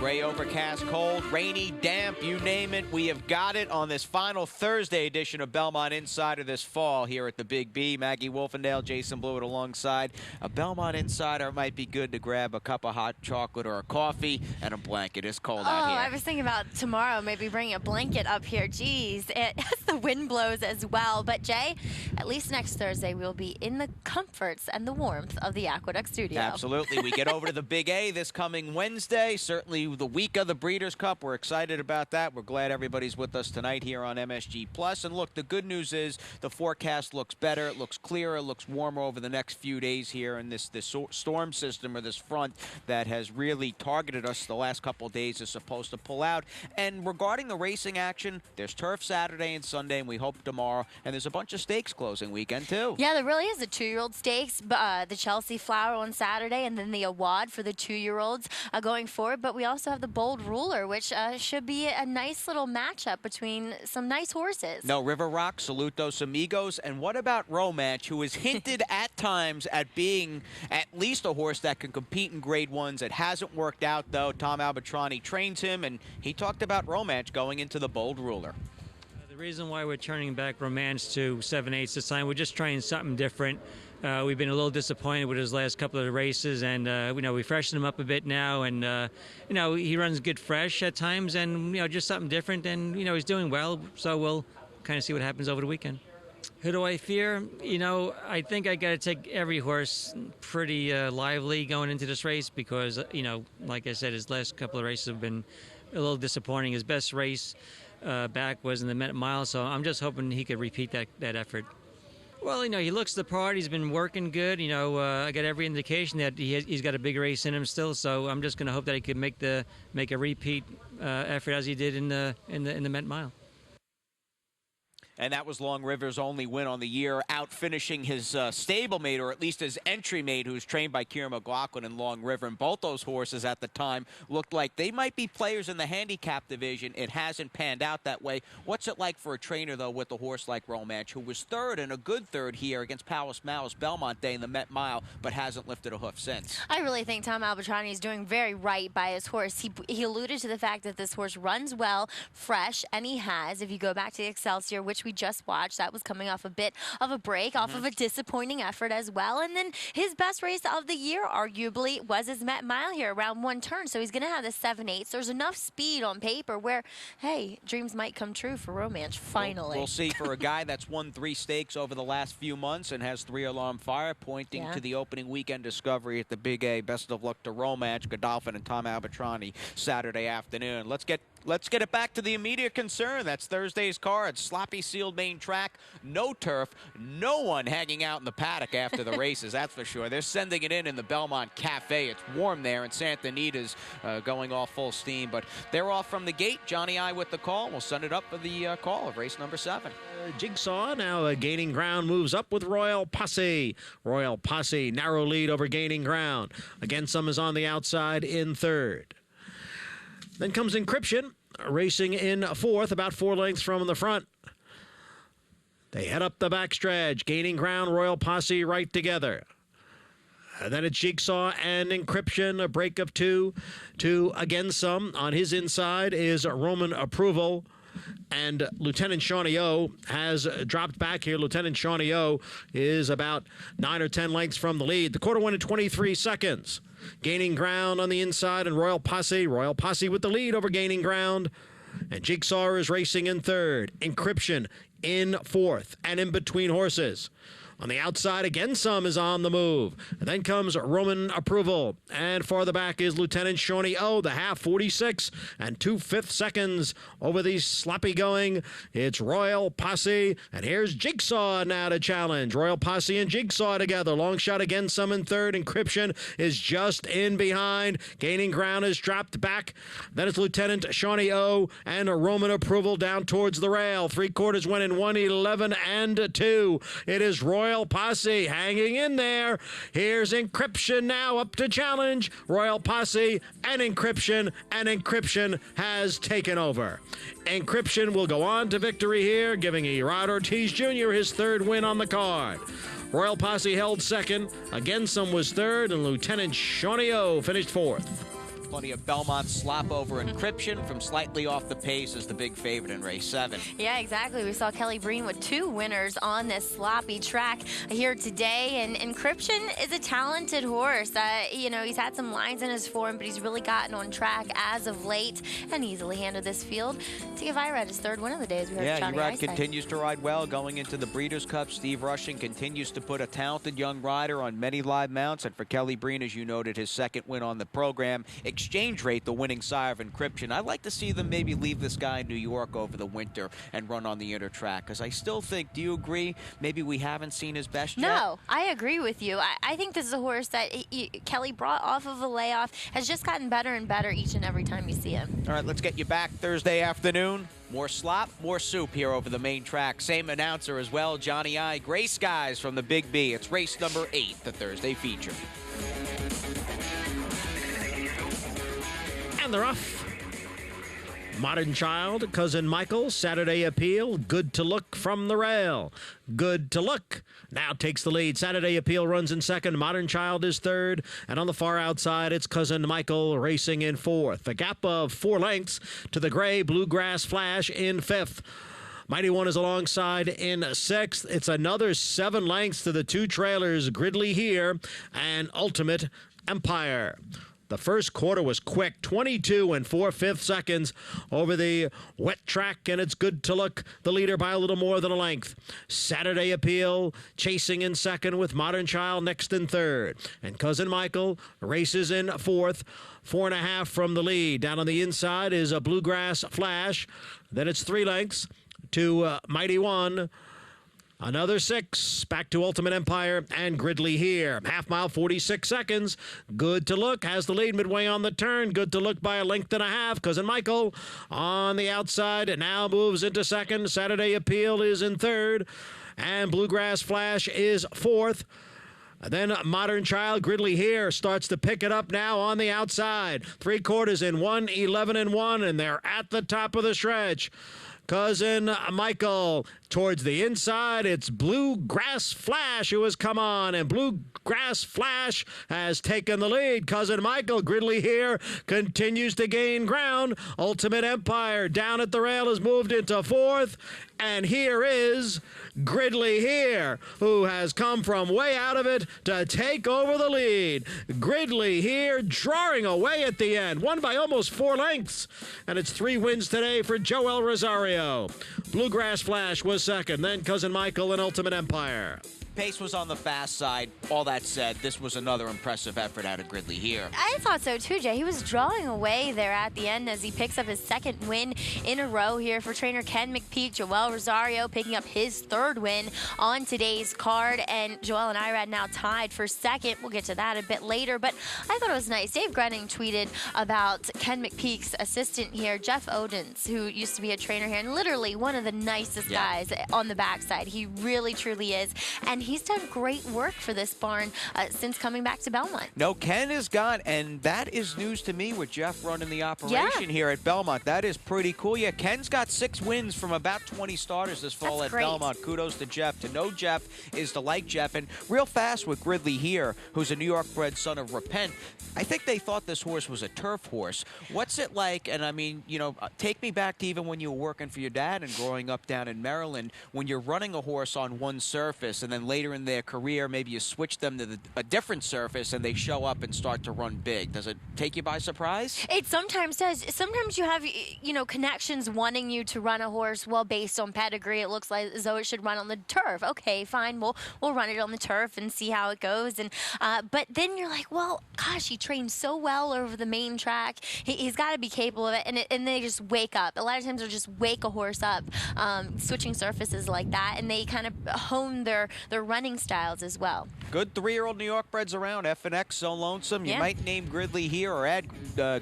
Gray, overcast, cold, rainy, damp, you name it. We have got it on this final Thursday edition of Belmont Insider this fall here at the Big B. Maggie Wolfendale, Jason Blewett alongside. A Belmont Insider might be good to grab a cup of hot chocolate or a coffee and a blanket. It's cold out here. I was thinking about tomorrow maybe bringing a blanket up here. Geez, as the wind blows as well. But Jay, at least next Thursday we'll be in the comforts and the warmth of the Aqueduct Studio. Absolutely. We get over to the Big A this coming Wednesday. Certainly the week of the Breeders' Cup. We're excited about that. We're glad everybody's with us tonight here on MSG Plus. And look, the good news is the forecast looks better. It looks clearer. It looks warmer over the next few days here. And this storm system or this front that has really targeted us the last couple of days is supposed to pull out. And regarding the racing action, there's turf Saturday and Sunday, and we hope tomorrow. And there's a bunch of stakes closing weekend, too. Yeah, there really is a 2-year-old stakes, the Chelsea Flower on Saturday, and then the Awad for the 2-year-olds going forward. But we also have the Bold Ruler, which should be a nice little matchup between some nice horses. No, River Rock, Saludos Amigos. And what about Romance, who is hinted at times at being at least a horse that can compete in Grade 1s. It hasn't worked out, though. Tom Albatrani trains him, and he talked about Romance going into the Bold Ruler. The reason why we're turning back Romance to 7/8 this time, we're just trying something different. We've been a little disappointed with his last couple of races, and we freshened him up a bit now, and he runs good fresh at times, and just something different, and he's doing well. So we'll kind of see what happens over the weekend. Who do I fear? I think I got to take every horse pretty lively going into this race because like I said, his last couple of races have been a little disappointing. His best race back was in the Met Mile, so I'm just hoping he could repeat that effort. Well, he looks the part. He's been working good. I got every indication that he's got a big race in him still. So I'm just going to hope that he could make a repeat effort as he did in the Met Mile. And that was Long River's only win on the year, out finishing his stablemate, or at least his entry-mate, who's trained by Kieran McLaughlin in Long River. And both those horses at the time looked like they might be players in the handicap division. It hasn't panned out that way. What's it like for a trainer, though, with a horse like Romance, who was third and a good third here against Palace Mau's Belmont Day in the Met Mile, but hasn't lifted a hoof since? I really think Tom Albatrani is doing very right by his horse. He alluded to the fact that this horse runs well, fresh, and he has. If you go back to the Excelsior, which we just watched, that was coming off a bit of a break, off of a disappointing effort as well. And then his best race of the year, arguably, was his Met Mile here, around one turn. So he's going to have the 7/8. There's enough speed on paper where, hey, dreams might come true for Romance, finally. We'll see. For a guy that's won 3 stakes over the last few months and has 3-alarm fire, pointing to the opening weekend discovery at the Big A. Best of luck to Romance, Godolphin, and Tom Albatrani Saturday afternoon. Let's get it back to the immediate concern. That's Thursday's card. Sloppy sealed main track, no turf, no one hanging out in the paddock after the races, that's for sure. They're sending it in the Belmont Cafe. It's warm there, and Santa Anita's going off full steam. But they're off from the gate. Johnny I with the call. We'll send it up for the call of race number 7. Jigsaw now gaining ground, moves up with Royal Posse. Royal Posse, narrow lead over gaining ground. Again, some is on the outside in third. Then comes Encryption, racing in 4th, about 4 lengths from the front. They head up the backstretch, gaining ground, Royal Posse right together. And then it's Jigsaw and Encryption, a break of 2 to again some. On his inside is Roman Approval. And Lieutenant Shawnee O has dropped back here. Lieutenant Shawnee O is about 9 or 10 lengths from the lead. The quarter went in 23 seconds. Gaining ground on the inside, and Royal Posse. Royal Posse with the lead over gaining ground. And Jigsaw is racing in 3rd. Encryption in 4th, and in between horses. On the outside, again, some is on the move. And then comes Roman Approval. And farther back is Lieutenant Shawnee O, the half, 46 and 2/5 seconds over the sloppy going. It's Royal Posse. And here's Jigsaw now to challenge. Royal Posse and Jigsaw together. Long shot again, some in 3rd. Encryption is just in behind. Gaining ground is dropped back. Then it's Lieutenant Shawnee O and a Roman Approval down towards the rail. 3/4 went in 1:11 and 2. It is Royal Posse hanging in there. Here's Encryption now up to challenge. Royal Posse and Encryption has taken over. Encryption will go on to victory here, giving Erod Ortiz Jr. his 3rd win on the card. Royal Posse held 2nd. Again, some was 3rd, and Lieutenant Shawnee O finished 4th. plenty of Belmont slop over Encryption from slightly off the pace as the big favorite in race 7. Yeah, exactly. We saw Kelly Breen with 2 winners on this sloppy track here today. And Encryption is a talented horse. You know, he's had some lines in his form, but he's really gotten on track as of late and easily handled this field to give Irad his 3rd win of the day, as we heard Yeah, Johnny Irad continues to ride well going into the Breeders' Cup. Steve Rushing continues to put a talented young rider on many live mounts. And for Kelly Breen, as you noted, his 2nd win on the program. Exchange Rate, the winning sire of Encryption. I'd like to see them maybe leave this guy in New York over the winter and run on the inner track, because I still think, do you agree, maybe we haven't seen his best yet? No, I agree with you. I think this is a horse that Kelly brought off of a layoff, has just gotten better and better each and every time you see him. All right, let's get you back Thursday afternoon. More slop, more soup here over the main track. Same announcer as well, Johnny I. Gray skies from the Big B. It's race number 8, the Thursday feature. And they're off. Modern Child, Cousin Michael, Saturday Appeal, Good to Look from the rail. Good to Look now takes the lead. Saturday Appeal runs in 2nd. Modern Child is 3rd. And on the far outside, it's Cousin Michael racing in 4th. A gap of 4 lengths to the gray Bluegrass Flash in 5th. Mighty One is alongside in 6th. It's another 7 lengths to the 2 trailers, Gridley Here and Ultimate Empire. The first quarter was quick, 22 4/5 seconds over the wet track, and it's Good to Look, the leader by a little more than a length. Saturday Appeal chasing in 2nd with Modern Child next in 3rd. And Cousin Michael races in 4th, 4.5 from the lead. Down on the inside is a Bluegrass Flash. Then it's 3 lengths to Mighty One. Another 6, back to Ultimate Empire and Gridley Here. Half mile, 46 seconds. Good to Look has the lead midway on the turn. Good to Look by a length and a half. Cousin Michael on the outside and now moves into 2nd. Saturday Appeal is in 3rd. And Bluegrass Flash is 4th. Then Modern Child, Gridley Here starts to pick it up now on the outside. 3 quarters in 1:11 and they're at the top of the stretch. Cousin Michael towards the inside. It's Bluegrass Flash who has come on, and Bluegrass Flash has taken the lead. Cousin Michael, Gridley Here, continues to gain ground. Ultimate Empire down at the rail has moved into 4th. And here is Gridley Here, who has come from way out of it to take over the lead. Gridley Here drawing away at the end, won by almost 4 lengths. And it's 3 wins today for Joel Rosario. Bluegrass Flash was 2nd, then Cousin Michael and Ultimate Empire. Pace was on the fast side. All that said, this was another impressive effort out of Gridley Here. I thought so too, Jay. He was drawing away there at the end as he picks up his 2nd win in a row here for trainer Ken McPeak. Joel Rosario picking up his 3rd win on today's card, and Joel and Irad now tied for 2nd. We'll get to that a bit later, but I thought it was nice. Dave Grenning tweeted about Ken McPeak's assistant here, Jeff Odens, who used to be a trainer here, and literally one of the nicest guys on the backside. He really, truly is, and he's done great work for this barn since coming back to Belmont. No, Ken has got, and that is news to me with Jeff running the operation here at Belmont. That is pretty cool. Yeah, Ken's got 6 wins from about 20 starters this fall at Belmont. Kudos to Jeff. To know Jeff is to like Jeff. And real fast with Gridley Here, who's a New York-bred son of Repent. I think they thought this horse was a turf horse. What's it like? And I mean, you know, take me back to even when you were working for your dad and growing up down in Maryland, when you're running a horse on one surface and then later in their career, maybe you switch them to a different surface and they show up and start to run big. Does it take you by surprise? It sometimes does. Sometimes you have, you know, connections wanting you to run a horse, well, based on pedigree. It looks like as though it should run on the turf. Okay, fine. We'll run it on the turf and see how it goes. And but then you're like, well, gosh, he trained so well over the main track. He's got to be capable of it. And they just wake up. A lot of times they'll just wake a horse up, switching surfaces like that, and they kind of hone their running styles as well. Good 3-year-old New York breds around. F&X so lonesome. You might name Gridley Here or add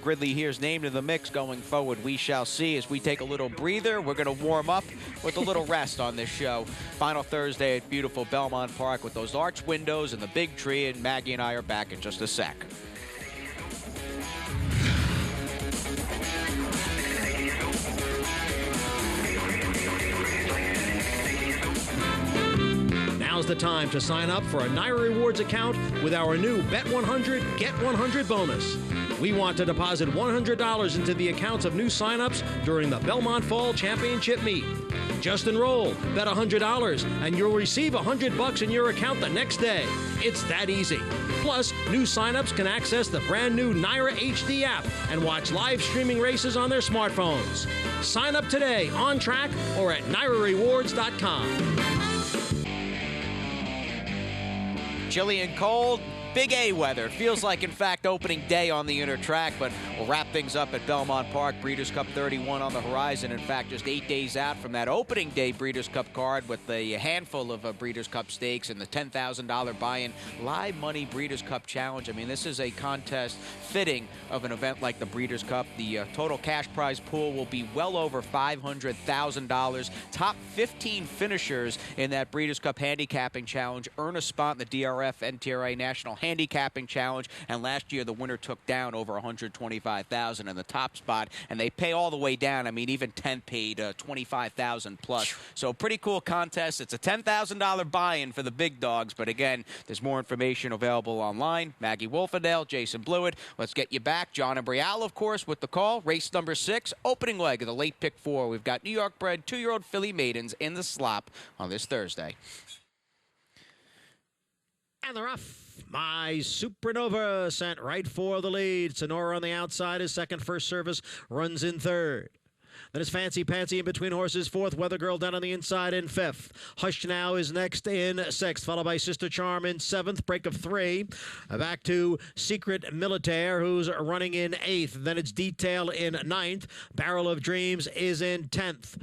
Gridley Here's name to the mix going forward. We shall see. As we take a little breather, we're going to warm up with a little rest on this show. Final Thursday at beautiful Belmont Park with those arch windows and the big tree, and Maggie and I are back in just a sec. Now's the time to sign up for a Naira Rewards account with our new Bet 100, Get 100 bonus. We want to deposit $100 into the accounts of new signups during the Belmont Fall Championship meet. Just enroll, bet $100, and you'll receive $100 in your account the next day. It's that easy. Plus, new signups can access the brand new NYRA HD app and watch live streaming races on their smartphones. Sign up today on track or at NYRArewards.com. Chilly and cold. Big A weather. It feels like, in fact, opening day on the inner track, but we'll wrap things up at Belmont Park. Breeders' Cup 31 on the horizon. In fact, just 8 days out from that opening day Breeders' Cup card with a handful of Breeders' Cup stakes and the $10,000 buy-in live money Breeders' Cup Challenge. I mean, this is a contest fitting of an event like the Breeders' Cup. The total cash prize pool will be well over $500,000. Top 15 finishers in that Breeders' Cup handicapping challenge earn a spot in the DRF NTRA National Handicapping Challenge, and last year the winner took down over $125,000 in the top spot, and they pay all the way down. I mean, even 10 paid $25,000 plus. So a pretty cool contest. It's a $10,000 buy-in for the big dogs, but again, there's more information available online. Maggie Wolfendale, Jason Blewett. Let's get you back. John Imbrial, of course, with the call. Race number 6, opening leg of the late pick 4. We've got New York bred 2-year-old filly maidens in the slop on this Thursday. And they're off. My Supernova sent right for the lead. Sonora on the outside is second. First Service runs in third. Then it's Fancy Pansy in between horses, fourth. Weather Girl down on the inside in fifth. Hush Now is next in sixth, followed by Sister Charm in seventh. Break of 3. Back to Secret Militaire, who's running in eighth. Then it's Detail in ninth. Barrel of Dreams is in 10th.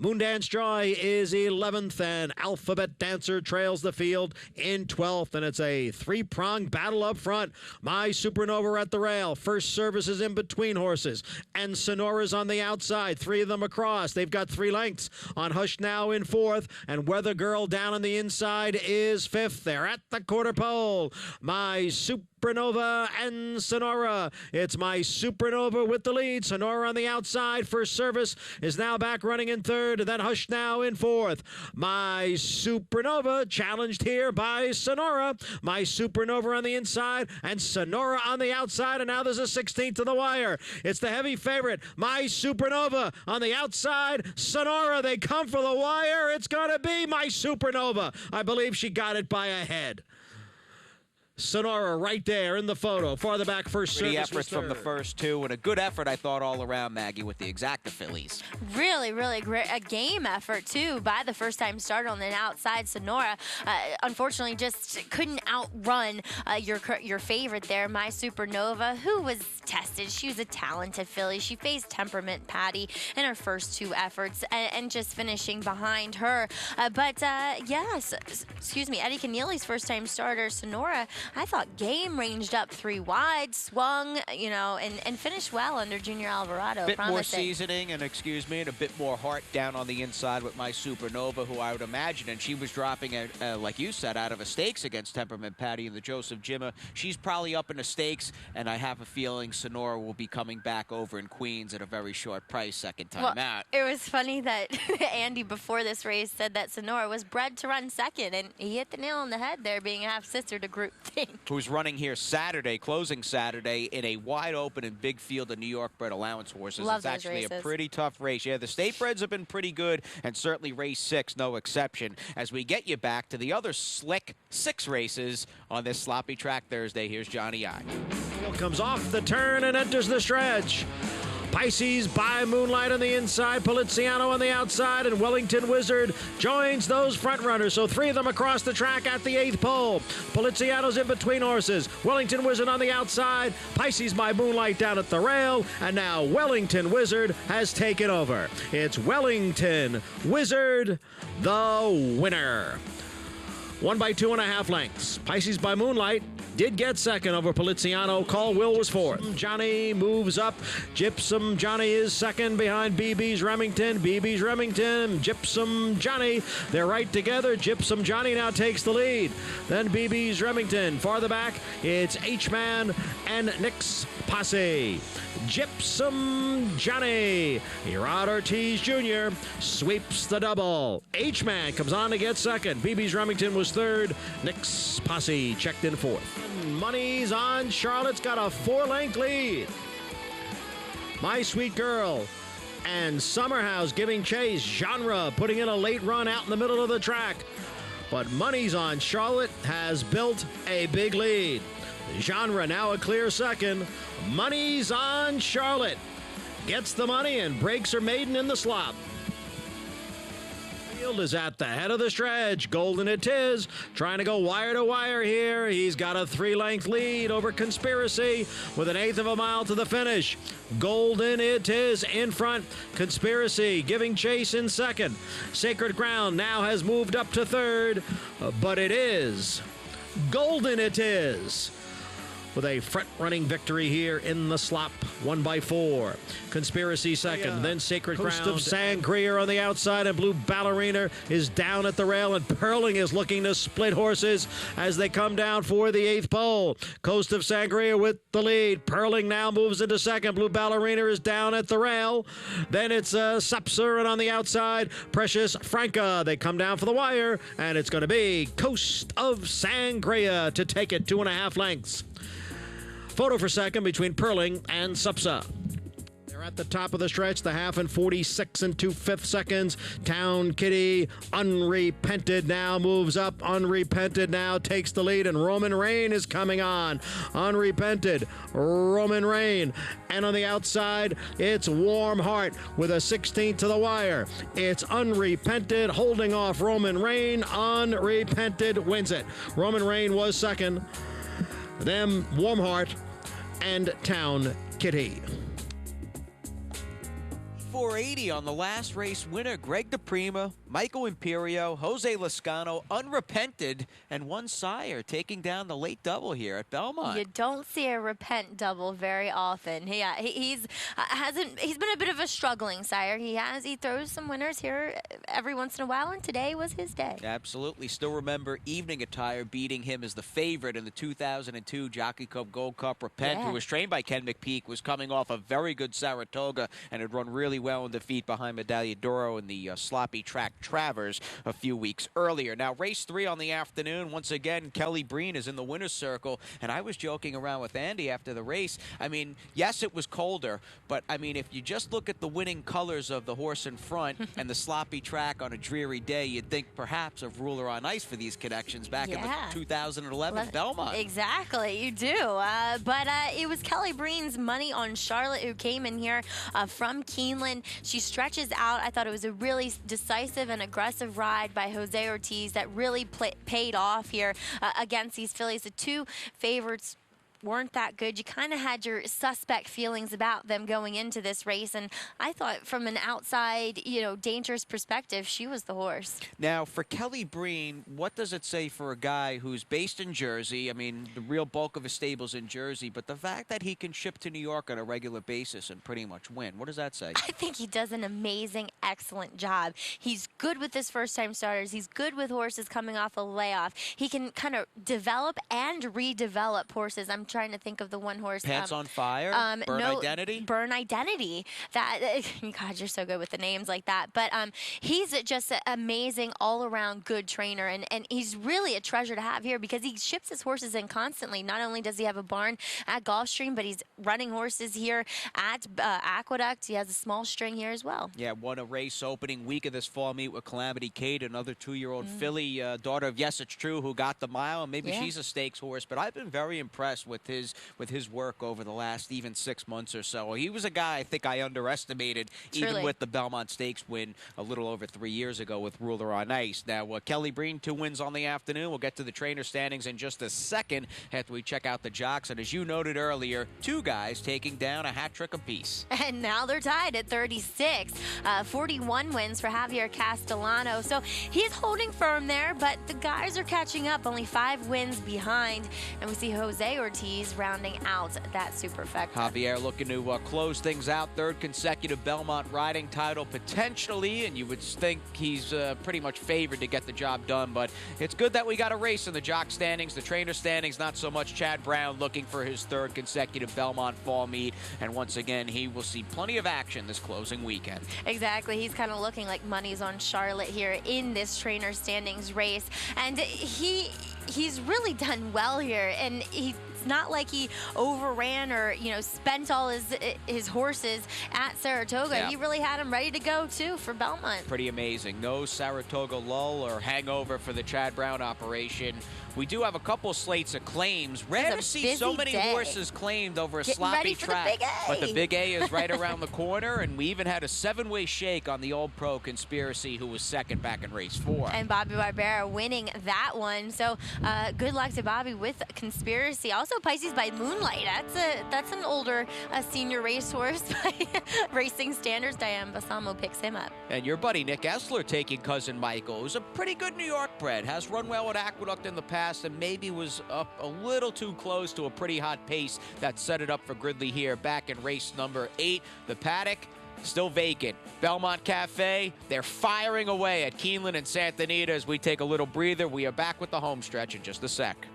Moondance Joy is 11th, and Alphabet Dancer trails the field in 12th, and it's a 3-pronged battle up front. My Supernova at the rail. First Service is in between horses, and Sonora's on the outside. 3 of them across. They've got 3 lengths on Hush Now in 4th, and Weather Girl down on the inside is 5th. They're at the quarter pole. My Supernova and Sonora. It's My Supernova with the lead. Sonora on the outside. First Service is now back running in third. And then Hush Now in 4th. My Supernova challenged here by Sonora. My Supernova on the inside and Sonora on the outside. And now there's a 16th to the wire. It's the heavy favorite. My Supernova on the outside. Sonora, they come for the wire. It's going to be My Supernova. I believe she got it by a head. Sonora right there in the photo. Farther back, First Service. Pretty efforts from the first 2, and a good effort, I thought, all around, Maggie, with the exacta fillies. Really, really great. A game effort, too, by the first-time starter on the outside. Sonora, unfortunately, just couldn't outrun your favorite there, My Supernova, who was tested. She was a talented filly. She faced Temperament Patty in her first 2 efforts and just finishing behind her. Yes, excuse me, Eddie Keneally's first-time starter, Sonora, I thought game ranged up 3 wide, swung, and finished well under Junior Alvarado. A bit more seasoning and a bit more heart down on the inside with My Supernova, who I would imagine, and she was dropping, like you said, out of a stakes against Temperament Patty and the Joseph Jimma. She's probably up in the stakes, and I have a feeling Sonora will be coming back over in Queens at a very short price second time out. It was funny that Andy, before this race, said that Sonora was bred to run second, and he hit the nail on the head there, being a half-sister to Group who's running here Saturday, closing Saturday, in a wide open and big field of New York bred allowance horses. Love it's actually races. A pretty tough race. Yeah, the state breds have been pretty good, and certainly race 6, no exception. As we get you back to the other slick 6 races on this sloppy track Thursday, here's Johnny I. Comes off the turn and enters the stretch. Pisces by Moonlight on the inside, Poliziano on the outside, and Wellington Wizard joins those front runners. So 3 of them across the track at the 8th pole. Poliziano's in between horses. Wellington Wizard on the outside, Pisces by Moonlight down at the rail, and now Wellington Wizard has taken over. It's Wellington Wizard, the winner. 1 by 2.5 lengths. Pisces by Moonlight did get second over Poliziano. Call Will was 4th. Johnny moves up. Gypsum Johnny is second behind BB's Remington. BB's Remington, Gypsum Johnny. They're right together. Gypsum Johnny now takes the lead. Then BB's Remington. Farther back, it's H-Man and Nick's Posse. Gypsum Johnny. Rod Ortiz Jr. sweeps the double. H-Man comes on to get second. BB's Remington was third. Nick's Posse checked in 4th. Money's on Charlotte's got a 4-length lead. My Sweet Girl and Summerhouse giving chase. Genre putting in a late run out in the middle of the track. But Money's on Charlotte has built a big lead. Genre now a clear second. Money's on Charlotte gets the money and breaks her maiden in the slop. Field is at the head of the stretch. Golden It Is trying to go wire to wire here. He's got a 3-length lead over Conspiracy with 1/8 of a mile to the finish. Golden It Is in front. Conspiracy giving chase in second. Sacred Ground now has moved up to third, but it is Golden It Is with a front-running victory here in the slop, 1/4. Conspiracy second, then Sacred Ground. Coast of Sangria on the outside, and Blue Ballerina is down at the rail, and Perling is looking to split horses as they come down for the 8th pole. Coast of Sangria with the lead. Perling now moves into second. Blue Ballerina is down at the rail. Then it's Sapsur, and on the outside, Precious Franca. They come down for the wire, and it's going to be Coast of Sangria to take it 2.5 lengths. Photo for second between Perling and Supsa. They're at the top of the stretch, the half in 46 2/5 seconds. Town Kitty, Unrepented now moves up. Unrepented now takes the lead, and Roman Rain is coming on. Unrepented, Roman Rain. And on the outside, it's Warm Heart with a 16th to the wire. It's Unrepented holding off Roman Rain. Unrepented wins it. Roman Rain was second. Then Warm Heart and Town Kitty. 480 on the last race winner, Greg DePrima, Michael Imperio, Jose Lascano, Unrepented, and one Sire taking down the late double here at Belmont. You don't see a repent double very often. He's been a bit of a struggling Sire. He throws some winners here every once in a while, and today was his day. Absolutely. Still remember Evening Attire beating him as the favorite in the 2002 Jockey Club Gold Cup. Repent, who was trained by Ken McPeak, was coming off a very good Saratoga and had run really well in defeat behind Medaglia d'Oro in the sloppy track Travers a few weeks earlier. Now, race 3 on the afternoon. Once again, Kelly Breen is in the winner's circle, and I was joking around with Andy after the race. I mean, yes, it was colder, but I mean, if you just look at the winning colors of the horse in front and the sloppy track on a dreary day, you'd think perhaps of Ruler on Ice for these connections back in the 2011 Belmont. Exactly, you do. But it was Kelly Breen's Money on Charlotte who came in here from Keeneland. She stretches out. I thought it was a really decisive and aggressive ride by Jose Ortiz that really paid off here against these fillies. The two favorites weren't that good. You kind of had your suspect feelings about them going into this race, and I thought from an outside, dangerous perspective, she was the horse. Now, for Kelly Breen, what does it say for a guy who's based in Jersey? I mean, the real bulk of his stable's in Jersey, but the fact that he can ship to New York on a regular basis and pretty much win, what does that say? I think he does an amazing, excellent job. He's good with his first-time starters. He's good with horses coming off a layoff. He can kind of develop and redevelop horses. I'm trying to think of the one horse. Pants on Fire? Burn Identity? Burn Identity. God, you're so good with the names like that. But he's just an amazing, all-around good trainer, and he's really a treasure to have here because he ships his horses in constantly. Not only does he have a barn at Gulfstream, but he's running horses here at Aqueduct. He has a small string here as well. Yeah, won a race opening week of this fall meet with Calamity Kate, another 2-year-old filly, daughter of Yes It's True, who got the mile, and maybe she's a stakes horse. But I've been very impressed with his work over the last even 6 months or so. He was a guy I think I underestimated, even with the Belmont Stakes win a little over 3 years ago with Ruler on Ice. Now, Kelly Breen, 2 wins on the afternoon. We'll get to the trainer standings in just a second after we check out the jocks. And as you noted earlier, 2 guys taking down a hat trick apiece. And now they're tied at 36. 41 wins for Javier Castellano. So he's holding firm there, but the guys are catching up, only 5 wins behind. And we see Jose Ortiz he's rounding out that superfecta. Javier looking to close things out. Third consecutive Belmont riding title potentially, and you would think he's pretty much favored to get the job done. But it's good that we got a race in the jock standings. The trainer standings, not so much. Chad Brown looking for his third consecutive Belmont fall meet. And once again, he will see plenty of action this closing weekend. Exactly. He's kind of looking like money's on Charlotte here in this trainer standings race. And he's really done well here. And it's not like he overran or, you know, spent all his horses at Saratoga. Yeah. He really had them ready to go, too, for Belmont. Pretty amazing. No Saratoga lull or hangover for the Chad Brown operation. We do have a couple slates of claims. Rare to see so many horses claimed over a sloppy track. But the Big A is right around the corner, and we even had a 7-way shake on the Old Pro Conspiracy, who was second back in race 4. And Bobby Barbera winning that one. So good luck to Bobby with Conspiracy. Also Pisces by Moonlight. That's an older senior racehorse by racing standards. Diane Balsamo picks him up. And your buddy Nick Essler taking Cousin Michael, who's a pretty good New York bred, has run well at Aqueduct in the past, and maybe was up a little too close to a pretty hot pace that set it up for Gridley here back in race number 8. The paddock still vacant. Belmont Cafe, they're firing away at Keeneland and Santa Anita as we take a little breather. We are back with the home stretch in just a sec.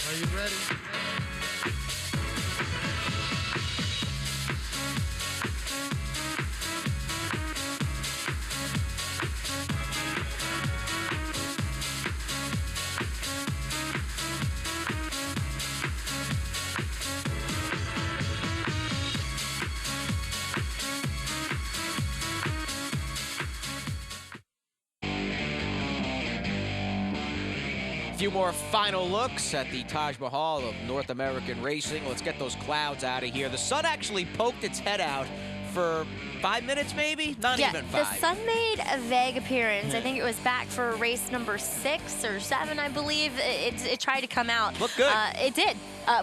Are you ready? A few more final looks at the Taj Mahal of North American racing. Let's get those clouds out of here. The sun actually poked its head out for 5 minutes, maybe? Not even 5. The sun made a vague appearance. I think it was back for race number 6 or 7, I believe. It tried to come out. Looked good. It did.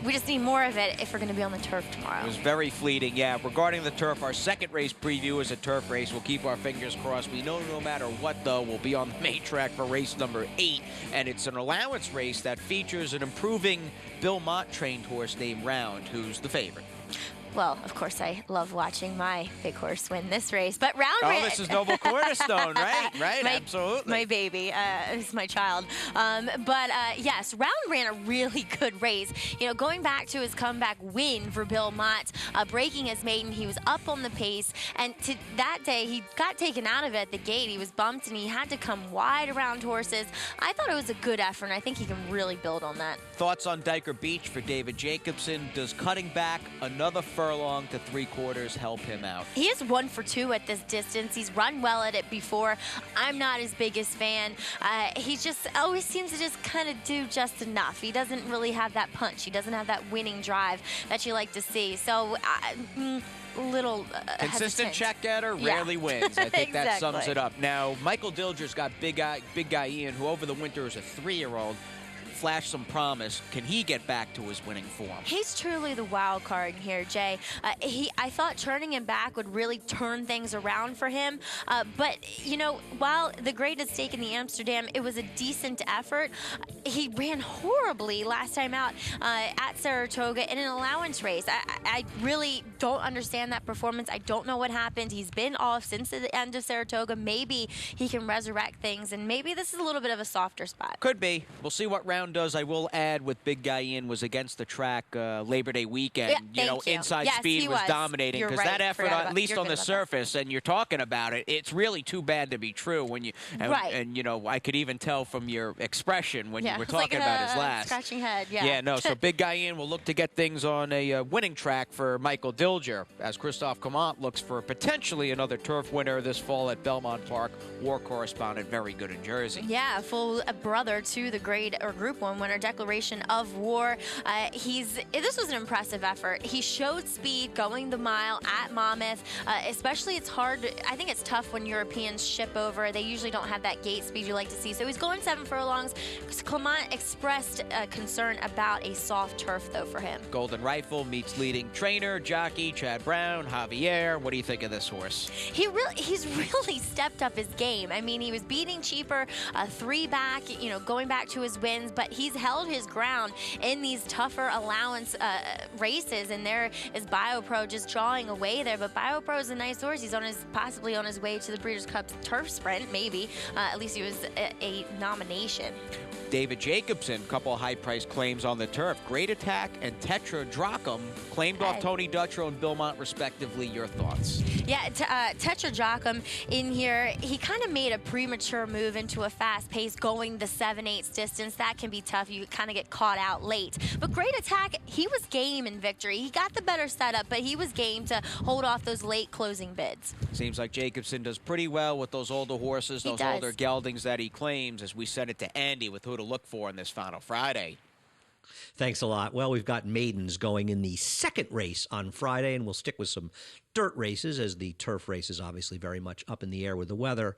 We just need more of it if we're going to be on the turf tomorrow. It was very fleeting, yeah. Regarding the turf, our second race preview is a turf race. We'll keep our fingers crossed. We know no matter what, though, we'll be on the main track for race number 8. And it's an allowance race that features an improving Belmont trained horse named Round, who's the favorite. Well, of course, I love watching my big horse win this race. But Round ran... Oh, this is Noble Cornerstone, right? Right, absolutely. My baby. It's my child. Yes, Round ran a really good race. You know, going back to his comeback win for Belmont, breaking his maiden, he was up on the pace. And that day, he got taken out of it at the gate. He was bumped, and he had to come wide around horses. I thought it was a good effort, and I think he can really build on that. Thoughts on Diker Beach for David Jacobson? Does cutting back another furlong to 3/4 help him out? He is 1 for 2 at this distance. He's run well at it before. I'm not his biggest fan. He just always seems to just kind of do just enough. He doesn't really have that punch. He doesn't have that winning drive that you like to see. So, little consistent hesitant. check getter, rarely wins. I think that Exactly. sums it up. Now, Michael Dilger's got big guy Ian, who over the winter is a 3-year-old. Flash some promise. Can he get back to his winning form? He's truly the wild card here, Jay. I thought turning him back would really turn things around for him. But, you know, while the grade at stake in the Amsterdam, it was a decent effort. He ran horribly last time out at Saratoga in an allowance race. I really don't understand that performance. I don't know what happened. He's been off since the end of Saratoga. Maybe he can resurrect things, and maybe this is a little bit of a softer spot. Could be. We'll see what Round does. I will add, with Big Guy Ian was against the track Labor Day weekend. Yeah, inside yes, speed he was was dominating, You're because right. that effort, Forgot about- at least you're on the good about that. surface, and you're talking about it, it's really too bad to be true. When you and you know, I could even tell from your expression when you were it's talking like about his last. Scratching head, yeah. Yeah, no, so Big Guy Ian will look to get things on a winning track for Michael Dilger, as Christophe Comant looks for potentially another turf winner this fall at Belmont Park. War correspondent, very good in Jersey. Yeah, full brother to the grade or Group 1 winner, Declaration of War. This was an impressive effort. He showed speed going the mile at Monmouth. Especially, it's hard. I think it's tough when Europeans ship over. They usually don't have that gate speed you like to see. So he's going 7 furlongs. Clement expressed concern about a soft turf, though, for him. Golden Rifle meets leading winning trainer, jockey, Chad Brown, Javier. What do you think of this horse? He's really stepped up his game. I mean, he was beating cheaper, 3 back, going back to his wins, but he's held his ground in these tougher allowance races, and there is BioPro just drawing away there. But BioPro is a nice horse. He's possibly on his way to the Breeders' Cup Turf Sprint, maybe. At least he was a nomination. David Jacobson, couple of high-priced claims on the turf. Great Attack and Tetradrachm claimed off Tony Dutrow and Belmont, respectively. Your thoughts? Yeah, Tetradrachm in here, he kind of made a premature move into a fast pace going the 7/8 distance. That can be tough. You kind of get caught out late. But Great Attack, he was game in victory. He got the better setup, but he was game to hold off those late closing bids. Seems like Jacobson does pretty well with those older horses, those older geldings that he claims, as we send it to Andy with who to look for in this final Friday. Thanks a lot. Well, we've got maidens going in the second race on Friday, and we'll stick with some dirt races, as the turf race is obviously very much up in the air with the weather.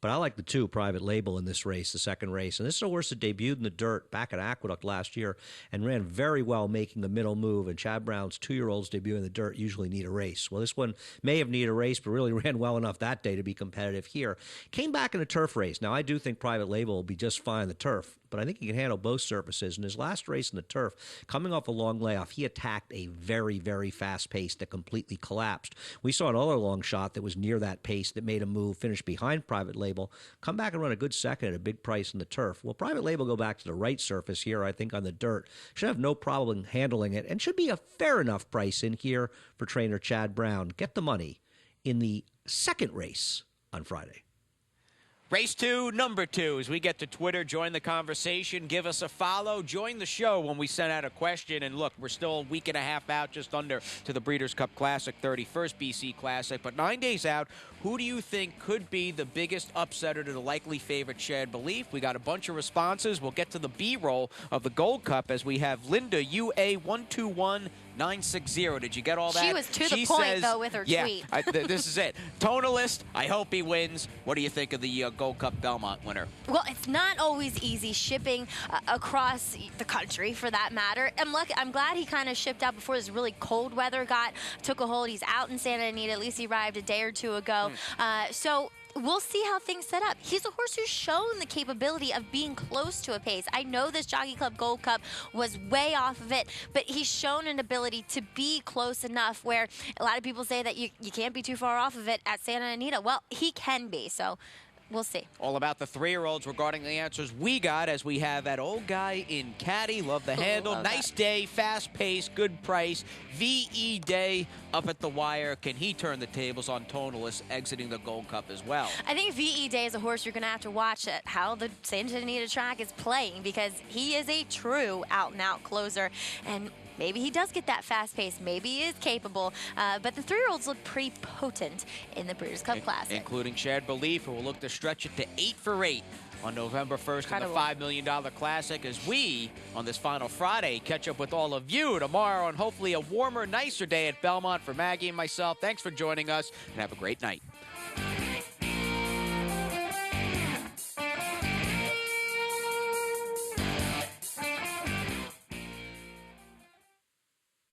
But I like the 2 Private Label in this race, the second race. And this is a horse that debuted in the dirt back at Aqueduct last year and ran very well making the middle move. And Chad Brown's 2-year-olds debut in the dirt usually need a race. Well, this one may have needed a race, but really ran well enough that day to be competitive here. Came back in a turf race. Now, I do think Private Label will be just fine in the turf, but I think he can handle both surfaces. In his last race in the turf, coming off a long layoff, he attacked a very, very fast pace that completely collapsed. We saw another long shot that was near that pace that made a move, finished behind Private Label, come back and run a good second at a big price in the turf. Will Private Label go back to the right surface here, I think, on the dirt? Should have no problem handling it, and should be a fair enough price in here for trainer Chad Brown. Get the money in the second race on Friday. Race 2, number 2. As we get to Twitter, join the conversation, give us a follow, join the show when we send out a question. And look, we're still a week and a half out, just under, to the Breeders' Cup Classic, 31st BC Classic. But 9 days out, who do you think could be the biggest upsetter to the likely favorite Shared Belief? We got a bunch of responses. We'll get to the B-roll of the Gold Cup as we have Linda UA121960. Did you get all that? She was to the point, though, with her tweet. This is it. Tonalist, I hope he wins. What do you think of the Gold Cup Belmont winner? Well, it's not always easy shipping across the country, for that matter. I'm glad he kind of shipped out before this really cold weather took a hold. He's out in Santa Anita. At least he arrived a day or two ago. So we'll see how things set up. He's a horse who's shown the capability of being close to a pace. I know this Jockey Club Gold Cup was way off of it, but he's shown an ability to be close enough where a lot of people say that you can't be too far off of it at Santa Anita. Well, he can be, so we'll see. All about the 3-year-olds regarding the answers we got, as we have that old guy in Caddy. Love the handle. Nice day, fast pace, good price. VE Day up at the wire. Can he turn the tables on Tonalist exiting the Gold Cup as well? I think VE Day is a horse you're going to have to watch at how the Santa Anita track is playing, because he is a true out-and-out closer. And maybe he does get that fast pace. Maybe he is capable. But the 3-year-olds look pretty potent in the Breeders' Cup Classic. Including Shared Belief, who will look to stretch it to 8 for 8 on November 1st in the $5 million Classic, as we, on this final Friday, catch up with all of you tomorrow on hopefully a warmer, nicer day at Belmont. For Maggie and myself, thanks for joining us, and have a great night.